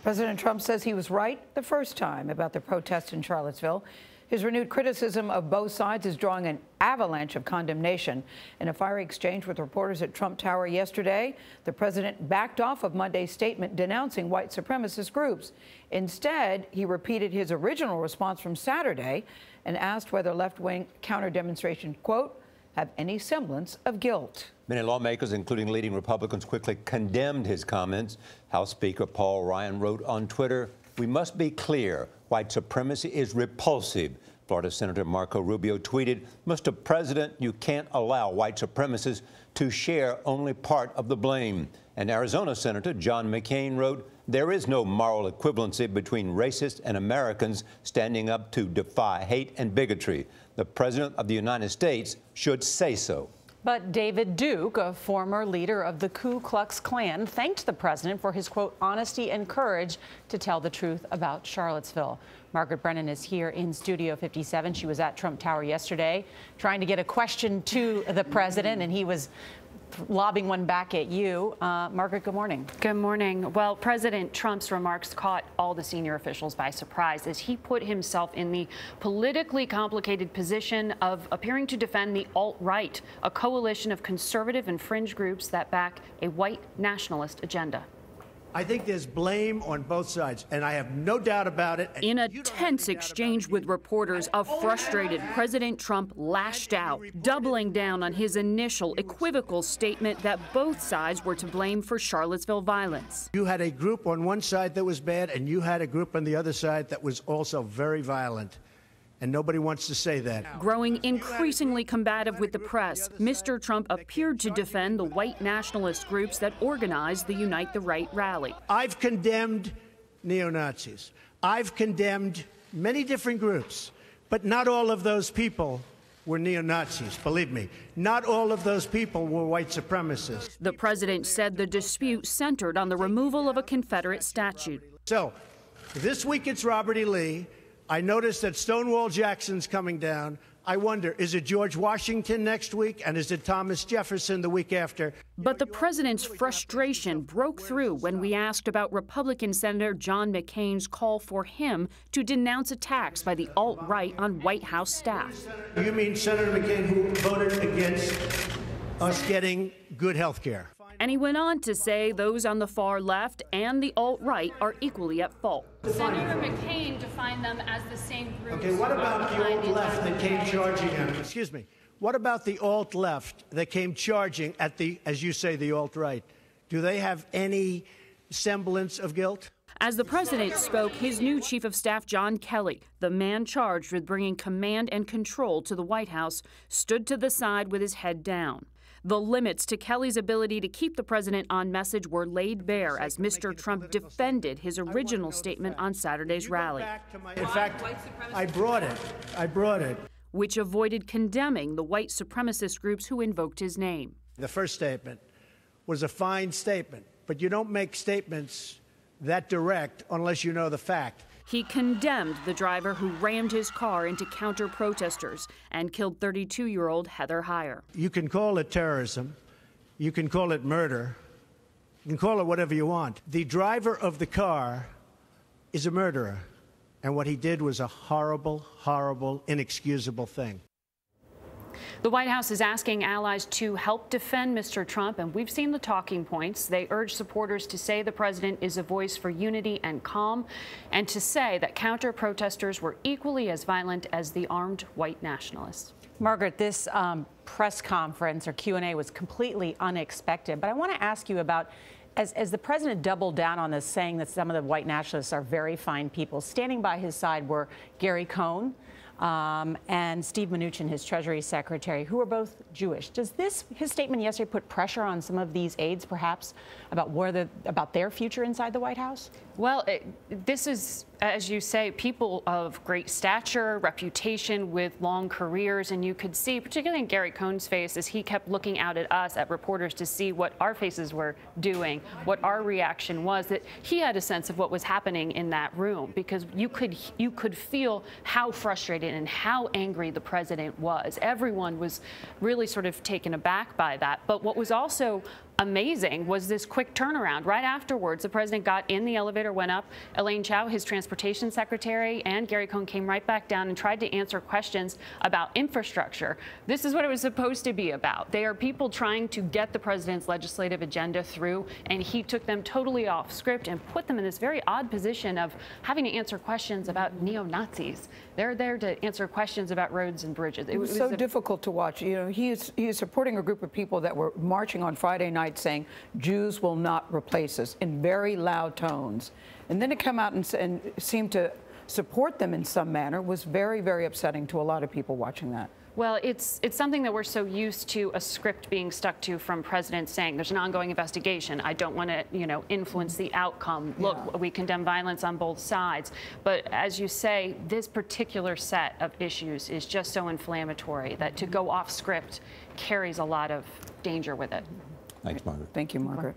President Trump says he was right the first time about the protests in Charlottesville. His renewed criticism of both sides is drawing an avalanche of condemnation. In a fiery exchange with reporters at Trump Tower yesterday, the president backed off of Monday's statement denouncing white supremacist groups. Instead, he repeated his original response from Saturday and asked whether left-wing counter-demonstrations, quote, have any semblance of guilt. Many lawmakers, including leading Republicans, quickly condemned his comments. House Speaker Paul Ryan wrote on Twitter, "We must be clear, white supremacy is repulsive." Florida Senator Marco Rubio tweeted, "Mr. President, you can't allow white supremacists to share only part of the blame." And Arizona Senator John McCain wrote, "There is no moral equivalency between racists and Americans standing up to defy hate and bigotry. The President of the United States should say so." But David Duke, a former leader of the Ku Klux Klan, thanked the president for his, quote, honesty and courage to tell the truth about Charlottesville. Margaret Brennan is here in Studio 57. She was at Trump Tower yesterday trying to get a question to the president, and he was lobbing one back at you. Margaret, good morning. Good morning. Well, President Trump's remarks caught all the senior officials by surprise as he put himself in the politically complicated position of appearing to defend the alt-right, a coalition of conservative and fringe groups that back a white nationalist agenda. I think there's blame on both sides, and I have no doubt about it. In a tense exchange with reporters, a frustrated President Trump lashed out, doubling down on his initial equivocal statement that both sides were to blame for Charlottesville violence. You had a group on one side that was bad, and you had a group on the other side that was also very violent. And nobody wants to say that. Growing increasingly combative with the press, Mr. Trump appeared to defend the white nationalist groups that organized the Unite the Right rally. I've condemned neo-Nazis. I've condemned many different groups, but not all of those people were neo-Nazis, believe me. Not all of those people were white supremacists. The president said the dispute centered on the removal of a Confederate statue. So, this week it's Robert E. Lee. I noticed that Stonewall Jackson's coming down. I wonder, is it George Washington next week, and is it Thomas Jefferson the week after? But the president's frustration broke through when we asked about Republican Senator John McCain's call for him to denounce attacks by the alt-right on White House staff. You mean Senator McCain, who voted against us getting good health care? And he went on to say those on the far left and the alt-right are equally at fault. Senator McCain defined them as the same group. Okay, what about the alt-left that came charging at him? Excuse me. What about the alt-left that came charging at the, as you say, the alt-right? Do they have any semblance of guilt? As the president spoke, his new chief of staff, John Kelly, the man charged with bringing command and control to the White House, stood to the side with his head down. The limits to Kelly's ability to keep the president on message were laid bare as Mr. Trump defended his original statement on Saturday's rally. In fact, I brought it. Which avoided condemning the white supremacist groups who invoked his name. The first statement was a fine statement, but you don't make statements that direct unless you know the fact. He condemned the driver who rammed his car into counter-protesters and killed 32-year-old Heather Heyer. You can call it terrorism. You can call it murder. You can call it whatever you want. The driver of the car is a murderer, and what he did was a horrible, horrible, inexcusable thing. The White House is asking allies to help defend Mr. Trump, and we've seen the talking points. They urge supporters to say the president is a voice for unity and calm, and to say that counter-protesters were equally as violent as the armed white nationalists. Margaret, this press conference or Q&A was completely unexpected, but I want to ask you about, as the president doubled down on this, saying that some of the white nationalists are very fine people, standing by his side were Gary Cohn, and Steve Mnuchin, his Treasury Secretary, who are both Jewish. Does his statement yesterday put pressure on some of these aides, perhaps, about their future inside the White House? Well, this is, as you say, people of great stature, reputation, with long careers, and you could see, particularly in Gary Cohn's face, as he kept looking out at us, at reporters, to see what our faces were doing, what our reaction was, that he had a sense of what was happening in that room, because you could feel how frustrated and how angry the president was. Everyone was really sort of taken aback by that. But what was also amazing was this quick turnaround. Right afterwards, the president got in the elevator, went up. Elaine Chao, his transportation secretary, and Gary Cohn came right back down and tried to answer questions about infrastructure. This is what it was supposed to be about. They are people trying to get the president's legislative agenda through, and he took them totally off script and put them in this very odd position of having to answer questions about neo-Nazis. They're there to answer questions about roads and bridges. It was so difficult to watch. You know, he is supporting a group of people that were marching on Friday night saying Jews will not replace us in very loud tones, and then to come out and seem to support them in some manner was very, very upsetting to a lot of people watching that. Well, it's something that we're so used to a script being stuck to from presidents saying there's an ongoing investigation. I don't want to, influence the outcome. Look, we condemn violence on both sides. But as you say, this particular set of issues is just so inflammatory that to go off script carries a lot of danger with it. Thanks, Margaret. Thank you, Margaret.